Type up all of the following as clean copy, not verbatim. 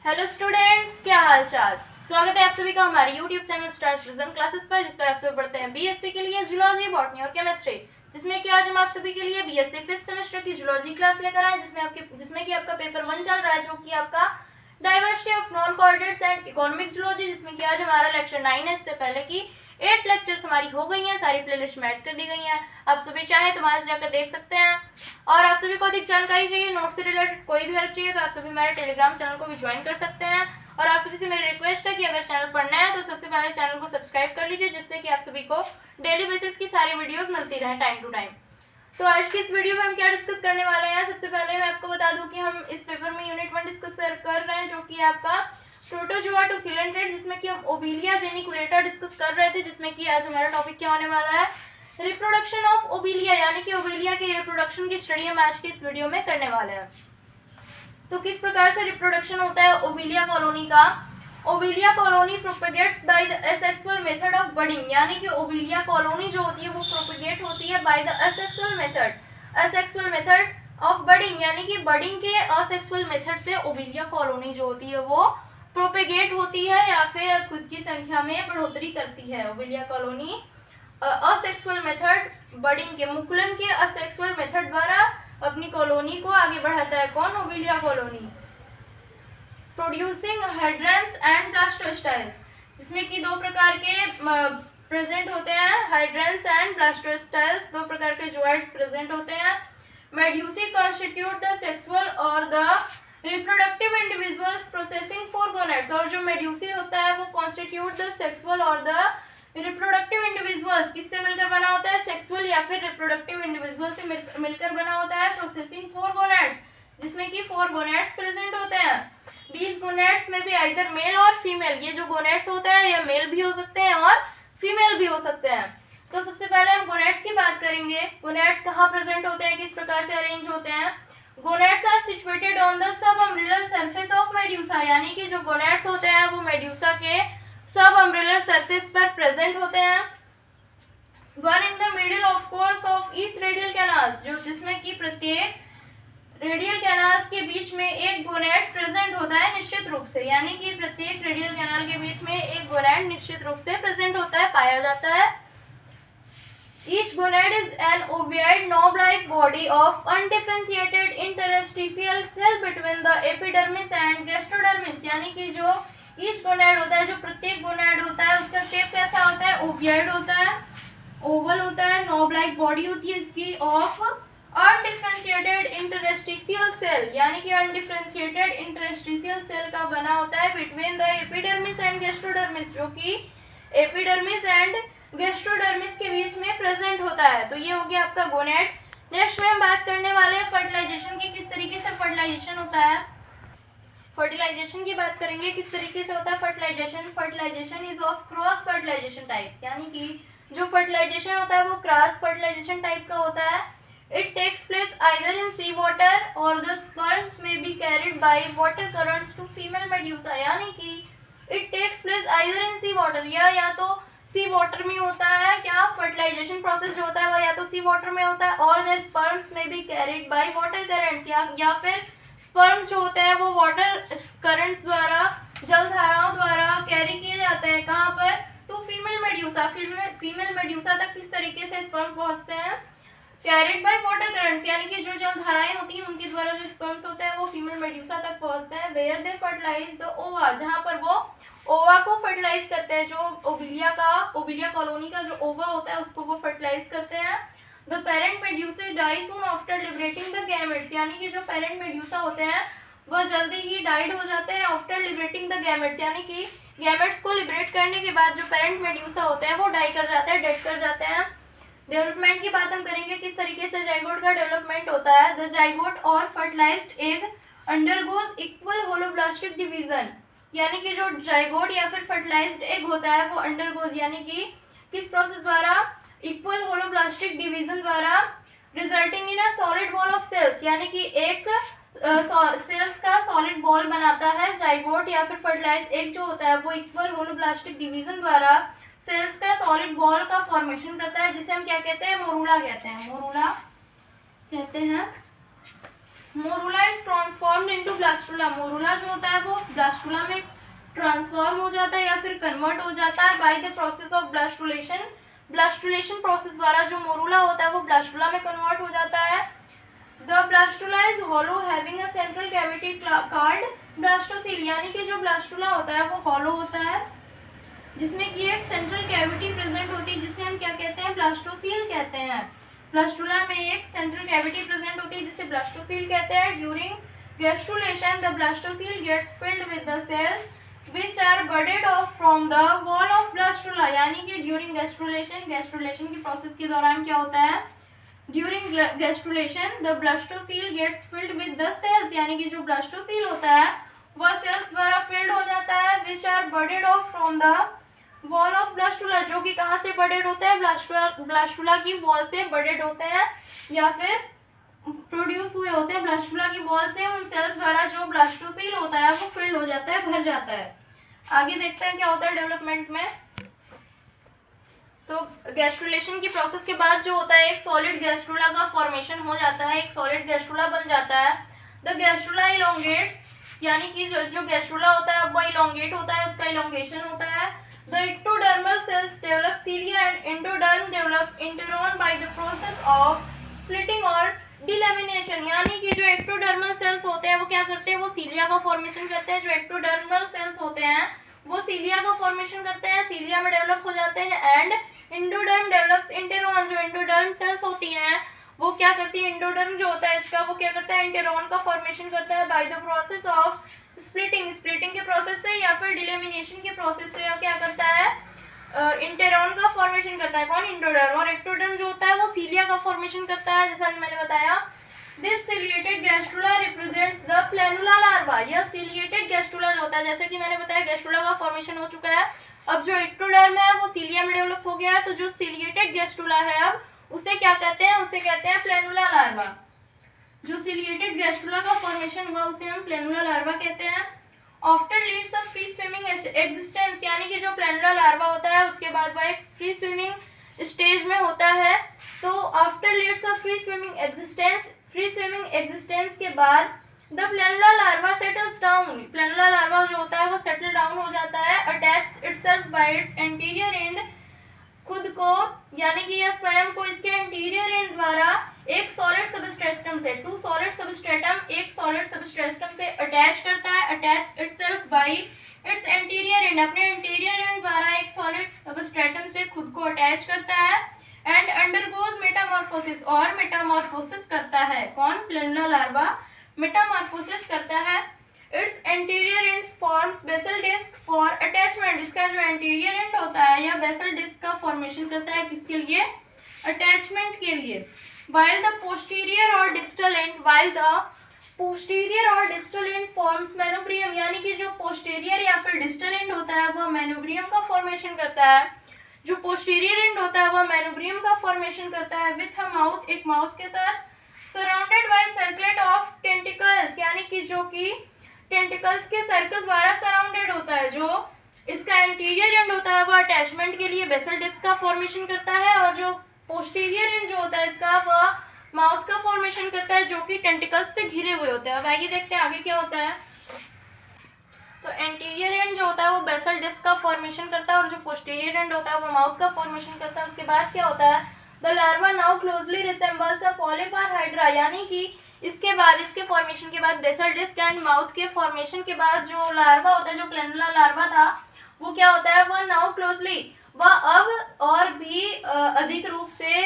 Hello students, क्या हाल चाल। स्वागत है आप सभी का हमारे YouTube channel stars vision classes पर, जिस पर आप सभी पढ़ते हैं बीएससी के लिए जूलॉजी, बॉटनी और केमिस्ट्री, जिसमें कि आज हम आप सभी के लिए बीएससी 5th सेमेस्टर की जूलॉजी क्लास लेकर आए, जिसमें कि आपका पेपर 1 चल रहा है, जो कि आपका diversity of non coordinates and economic zoology, जिसमें कि आज हमारा लेक्चर 9 है। इससे पहले की 8 लेक्चर्स हमारी हो गई हैं, सारी प्लेलिस्ट में ऐड कर दी गई हैं। आप सभी चाहे तो वहां से जाकर देख सकते हैं। और आप सभी को अधिक जानकारी चाहिए, नोट से रिलेटेड कोई भी हेल्प चाहिए, तो आप सभी हमारे टेलीग्राम चैनल को भी ज्वाइन कर सकते हैं। और आप सभी से मेरी रिक्वेस्ट है कि अगर चैनल पढ़ना है तो सबसे पहले चैनल को सब्सक्राइब कर लीजिए, जिससे कि आप सभी को डेली बेसिस की सारी वीडियोस मिलती रहे टाइम टू टाइम। तो आज की इस वीडियो में हम क्या डिस्कस करने वाले हैं, सबसे पहले मैं आपको बता दूं कि हम इस पेपर में यूनिट 1 डिस्कस कर रहे हैं, जो कि आपका प्रोटोजोआ टू सिलेंट्रेट, जिसमें कि हम ओबिलिया जेनिकुलेटा डिस्कस कर रहे थे, जिसमें कि आज हमारा टॉपिक क्या होने वाला है, रिप्रोडक्शन ऑफ ओबिलिया, यानी कि ओबिलिया के रिप्रोडक्शन की स्टडी हम आज के इस वीडियो में करने वाले हैं। तो किस प्रकार से रिप्रोडक्शन होता है ओबिलिया कॉलोनी का। Obelia colony propagates by the asexual method of budding, यानी कि ओबिलिया कॉलोनी जो होती है वो प्रोपेगेट होती है bye the asexual method of budding, यानी कि बडिंग के असेक्सुअल मेथड से ओबिलिया कॉलोनी जो होती है वो प्रोपेगेट होती है या फिर खुद की संख्या में बढ़ोतरी करती है। Obelia colony asexual method budding के मुकुलन के असेक्सुअल मेथड द्वारा अपनी कॉलोनी को आगे बढ़ाता है। कौन? Obelia colony. प्रोड्यूसिंग हाइड्रेंस एंड ब्लास्टोस्टाइल्स, जिसमें कि दो प्रकार के प्रेजेंट होते हैं, हाइड्रेंस एंड ब्लास्टोस्टाइल्स, दो प्रकार के जॉइंट्स प्रेजेंट होते हैं। मेड्यूसी कॉन्स्टिट्यूट द सेक्सुअल और the reproductive individuals processing four gonads, और जो मेड्यूसी होता है वो कॉन्स्टिट्यूट द सेक्सुअल और द रिप्रोडक्टिव इंडिविजुअल्स, किससे मिलकर बना होता है, सेक्सुअल या फिर रिप्रोडक्टिव इंडिविजुअल से मिलकर बना होता है। प्रोसेसिंग फोर गोनेड्स, जिसमें कि 4 गोनेड्स प्रेजेंट होते हैं। These gonads में भी आइदर मेल और फीमेल, ये जो गोनेड्स होते हैं ये मेल भी हो सकते हैं और फीमेल भी हो सकते हैं। तो सबसे पहले हम गोनेड्स की बात करेंगे। गोनेड्स कहाँ प्रेजेंट होते हैं, किस प्रकार से अरेंज होते हैं। Gonads are situated on the sub umbrellar surface of medusa, यानी कि जो गोनेड्स होते हैं वो मेड्यूसा के सब अम्ब्रेलर सरफेस पर प्रेजेंट होते हैं। One in the middle of course of each radial canals, जो जिसमें कि प्रत्येक रेडियल कैनाल्स के बीच में एक गोनेड प्रेजेंट होता है निश्चित रूप से, यानी कि प्रत्येक रेडियल कैनाल के बीच में एक गोनेड निश्चित रूप से प्रेजेंट होता है, पाया जाता है। Each gonad is an ovoid knob like body of undifferentiated interstitial cell between the epidermis and gastrodermis, यानी कि जो ईच गोनेड होता है, जो प्रत्येक गोनेड होता है उसका शेप कैसा होता है, ओवियाइड होता है, ओवल होता है, नॉब-लाइक बॉडी होती है इसकी, ऑफ अनडिफरेंशिएटेड इंटरस्टिशियल सेल, यानी कि अनडिफरेंशिएटेड इंटरस्टिशियल सेल का बना होता है between the epidermis and gastrodermis, जो कि एपिडर्मिस एंड गैस्ट्रोडर्मिस के बीच में प्रेजेंट होता है। तो ये हो गया आपका गोनेड। नेक्स्ट में हम बात करने वाले हैं फर्टिलाइजेशन की, किस तरीके से फर्टिलाइजेशन होता है। फर्टिलाइजेशन की बात करेंगे, किस तरीके से होता है fertilization. Fertilization is of cross fertilization type, यानी कि जो फर्टिलाइजेशन होता है वो क्रॉस फर्टिलाइजेशन टाइप का होता है। It takes place either in sea water or the sperms may be carried by water currents to female medusa, यानी कि it takes place either in sea water, या तो सी वाटर में होता है, क्या फर्टिलाइजेशन प्रोसेस जो होता है वो या तो सी वाटर में होता है, और द स्पर्म्स में be carried by water currents, या फिर स्पर्म्स जो होते हैं वो वाटर करंट्स द्वारा, जल धाराओं द्वारा कैरी किए जाते हैं। कहाँ पर? To female medusa, female medusa तक किस तरीके से स्पर्म पहुंचते हैं, कैरिड बाय वाटर करंट्स, यानी कि जो जल धाराएं होती हैं उनके द्वारा जो स्पर्म्स होते हैं वो फीमेल मेड्यूसा तक पहुंचते हैं। वेयर दे फर्टिलाइज द ओवा, जहां पर वो ओवा को फर्टिलाइज करते हैं, जो ओबिलिया कॉलोनी का जो ओवा होता है उसको वो फर्टिलाइज करते हैं। The parent medusa die soon after liberating the gametes, यानी कि जो पेरेंट मेड्यूसा होते हैं वह जल्दी ही डाइड हो जाते हैं आफ्टर लिबरेटिंग द गैमेट्स, यानी कि गैमेट्स को लिबरेट करने के बाद जो पेरेंट मेड्यूसा होते हैं वो डाई कर जाते हैं, डेड कर जाते हैं। डेवलपमेंट की बात हम करेंगे, किस तरीके से जाइगोट का डेवलपमेंट होता है। द जाइगोट और fertilized egg undergoes equal holoblastic division, यानी कि जो जाइगोट या फिर फर्टिलाइज्ड एग होता है वो अंडरगोज, यानी कि किस प्रोसेस द्वारा, इक्वल होलोब्लास्टिक डिवीजन द्वारा, resulting in a solid ball of cells, यानी कि एक सेल्स का सॉलिड बॉल बनाता है जाइगोट या फिर फर्टिलाइज्ड एग जो होता है वो इक्वल होलोब्लास्टिक डिवीजन द्वारा सेल्स का सॉलिड बॉल का फॉर्मेशन करता है, जिसे हम क्या कहते हैं, मोरूला कहते हैं, मोरूला कहते हैं। Morula is transformed into blastula, morula जो होता है वो ब्लास्टुला में ट्रांसफॉर्म हो जाता है या फिर कन्वर्ट हो जाता है bye the process of blastulation, blastulation process द्वारा जो मोरूला होता है वो ब्लास्टुला में कन्वर्ट हो जाता है। The blastula is hollow having a central cavity called blastocoel, यानी कि जो ब्लास्टुला होता है वो हॉलो होता है जिसमें कि एक सेंट्रल कैविटी प्रेजेंट होती है जिसे हम क्या कहते हैं, ब्लास्टोसील कहते हैं। ब्लास्टुला में एक सेंट्रल कैविटी प्रेजेंट होती है जिसे ब्लास्टोसील कहते हैं। During gastrulation the blastocoel gets filled with the cells which are budded off from the wall of blastula, यानी कि ड्यूरिंग गैस्ट्रुलेशन, गैस्ट्रुलेशन की प्रोसेस के दौरान क्या होता है, during gastrulation the blastocoel gets filled with the cells, यानी कि जो ब्लास्टोसील होता है वह सेल्स द्वारा फिल्ड हो जाता है which are budded off from the wall of blastula, जो कि कहाँ से बडेड होते हैं, ब्लास्टुला की वॉल से बडेड होते हैं या फिर प्रोड्यूस हुए होते हैं ब्लास्टुला की वॉल से, उन सेल्स द्वारा जो ब्लास्टोसील होता है वो फिल्ड हो जाता है, भर जाता है। आगे देखते हैं क्या होता है डेवलपमेंट में। तो गैस्ट्रुलेशन की प्रोसेस के बाद जो होता है एक सॉलिड गैस्ट्रुला का फॉर्मेशन हो जाता है, एक सॉलिड गैस्ट्रुला बन जाता है। द गैस्ट्रुला इलोंगेट्स, यानी कि जो गैस्ट्रुला होता है वो इलोंगेट होता है, उसका इलोंगेशन होता है। The ectodermal cells develop cilia and endoderm develops internal by the process of splitting और डिलेमिनेशन, यानी कि जो एक्टोडर्मल सेल्स होते हैं वो क्या करते हैं, वो सीलिया का फॉर्मेशन करते हैं। जो एक्टोडर्मल सेल्स होते हैं वो सीलिया का फॉर्मेशन करते हैं, सीलिया में डेवलप हो जाते हैं। एंड एंडोडर्म डेवलप्स इंटेरॉन, जो एंडोडर्म सेल्स होती हैं वो क्या करती है, एंडोडर्म जो होता है इसका वो क्या करता है, इंटेरॉन का फॉर्मेशन करता है bye the process of splitting, splitting के प्रोसेस से या फिर डिलेमिनेशन के प्रोसेस से क्या करता है, इंटेरॉन का फॉर्मेशन करता है। कौन, एंडोडर्म। और एक्टोडर्म जो होता है वो सीलिया का फॉर्मेशन करता है, जैसा कि मैंने बताया। This ciliated gastrula represents the planula larva, यह सिलिएटेड गैस्ट्रुला जो होता है, जैसे कि मैंने बताया गैस्ट्रुला का फॉर्मेशन हो चुका है, अब जो एक्टोडर्म है वो सीलिया में डेवलप हो गया है, तो जो सिलिएटेड गैस्ट्रुला है अब उसे क्या कहते हैं, उसे कहते हैं प्लेनुला लार्वा। जो सिलिएटेड गैस्ट्रुला का फॉर्मेशन हुआ उसे हम प्लेनुला लार्वा कहते हैं। After Leeds of free swimming existence, यानी कि जो प्लेनुला लार्वा होता है उसके बाद वह एक फ्री स्विमिंग स्टेज में होता है। तो after Leeds of free swimming existence के बाद the planula larva settles down, planula larva जो होता है वो सेटल डाउन हो जाता है। Attach itself bye it's anterior and, खुद को यानी कि यह स्वयं को इसके एंटीरियर एंड द्वारा एक सॉलिड सबस्ट्रेटम से, टू सॉलिड सबस्ट्रेटम, एक सॉलिड सबस्ट्रेटम से अटैच करता है। Attach itself bye it's anterior and, अपने एंटीरियर एंड द्वारा एक सॉलिड सबस्ट्रेटम से खुद को अटैच करता है। एंड अंडरगोज मेटामॉर्फोसिस, और मेटामॉर्फोसिस करता है। कौन, प्लेनुला लार्वा मेटामॉर्फोसिस करता है। Its anterior end forms basal disc for attachment, इसका जो एंटीरियर एंड होता है या बेसल डिस्क का फॉर्मेशन करता है, किसके लिए, अटैचमेंट के लिए। while the posterior or distal end forms manubrium, यानी कि जो पोस्टीरियर या फिर डिस्टल एंड होता है वह मैनुब्रियम का फॉर्मेशन करता है। जो पोस्टीरियर एंड होता है वह मैनुब्रियम का फॉर्मेशन करता है विथ अ माउथ, एक माउथ के साथ, surrounded by circlet of tentacles, यानी कि जो कि टेंटिकल्स के सर्कल द्वारा सराउंडेड होता है। जो इसका एंटीरियर एंड होता है वह अटैचमेंट के लिए बेसल डिस्क का फॉर्मेशन करता है, और जो पोस्टीरियर एंड जो होता है इसका वह माउथ का फॉर्मेशन करता है जो कि टेंटिकल्स से घिरे हुए होते हैं। अब आइए देखते हैं आगे क्या होता है। तो एंटीरियर एंड जो होता है वो बेसल डिस्क का फॉर्मेशन करता है और जो पोस्टीरियर एंड होता है वो माउथ का फॉर्मेशन करता है। उसके बाद क्या होता है, the larva now closely resembles a polyp or hydra, यानी कि इसके बाद, इसके फॉर्मेशन के बाद, बेसल डिस्क एंड माउथ के फॉर्मेशन के बाद जो लार्वा होता है, जो प्लेनुला लार्वा था, वो क्या होता है, वह नाउ क्लोजली, वह अब और भी अधिक रूप से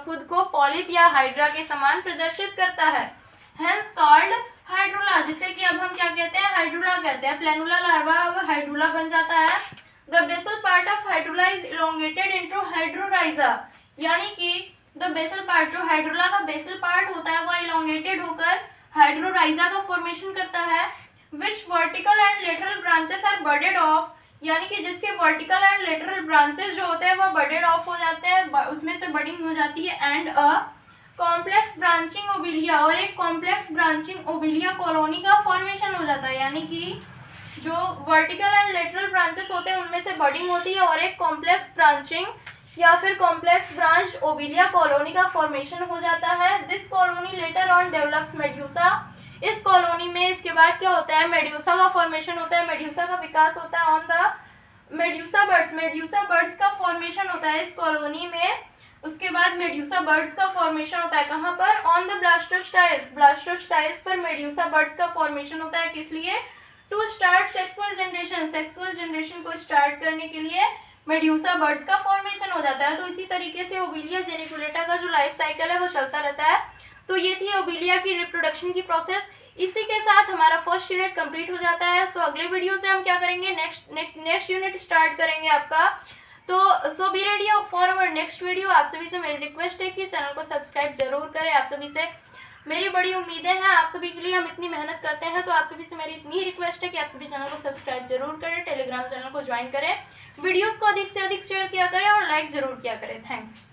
खुद को पॉलिप या हाइड्रा के समान प्रदर्शित करता है। हेंस कॉल्ड हाइड्रोला, जिसे कि अब हम क्या कहते हैं, हाइड्रोला कहते हैं। प्लेनुला लार्वा अब हाइड्रोला बन जाता है। The basal part of hydrula is elongated into hydrorhiza, यानी कि द बेसल पार्ट, जो हाइड्रोला का बेसल पार्ट होता है वह इलोंगेटेड होकर हाइड्रोराइजा का फॉर्मेशन करता है। Which vertical and lateral branches are budded off, यानी कि जिसके वर्टिकल एंड लेटरल ब्रांचेस जो होते हैं वह बडेड ऑफ हो जाते हैं, उसमें से बडिंग हो जाती है। And a complex branching Obelia, और एक कॉम्प्लेक्स ब्रांचिंग ओबिलिया कॉलोनी का फॉर्मेशन हो जाता है, यानी कि जो वर्टिकल एंड लेटरल ब्रांचेस होते हैं उनमें से बडिंग होती है और एक कॉम्प्लेक्स ब्रांचिंग या फिर कॉम्प्लेक्स ब्रांच ओबिलिया कॉलोनी का फॉर्मेशन हो जाता है। This colony later on develops medusa, इस कॉलोनी में इसके बाद क्या होता है, मेड्यूसा का फॉर्मेशन होता है, मेड्यूसा का विकास होता है ऑन द मेड्यूसा बर्ड्स का फॉर्मेशन होता है इस कॉलोनी में। उसके बाद मेड्यूसा बर्ड्स का फॉर्मेशन होता है कहाँ पर, ऑन द ब्लास्टोस्टाइल्स पर मेड्यूसा बर्ड्स का फॉर्मेशन होता है। किस लिए, टू स्टार्ट सेक्सुअल जनरेशन को स्टार्ट करने के लिए मेड्यूसा बर्ड्स का फॉर्मेशन हो जाता है। तो इसी तरीके से ओबिलिया जेनिकुलेटा का जो लाइफ साइकिल है वो चलता रहता है। तो ये थी ओबिलिया की रिप्रोडक्शन की प्रोसेस। इसी के साथ हमारा फर्स्ट यूनिट कंप्लीट हो जाता है। सो अगले वीडियो से हम क्या करेंगे, नेक्स्ट यूनिट स्टार्ट करेंगे आपका। तो so be ready for our next video. आप सभी से मेरी रिक्वेस्ट है कि चैनल को सब्सक्राइब जरूर करें। आप सभी से मेरी बड़ी उम्मीदें हैं, आप सभी के लिए हम इतनी मेहनत करते हैं, तो आप सभी से मेरी इतनी रिक्वेस्ट है कि आप सभी चैनल को सब्सक्राइब जरूर करें, टेलीग्राम चैनल को ज्वाइन करें, वीडियोस को अधिक से अधिक शेयर किया करें और लाइक जरूर किया करें। थैंक्स।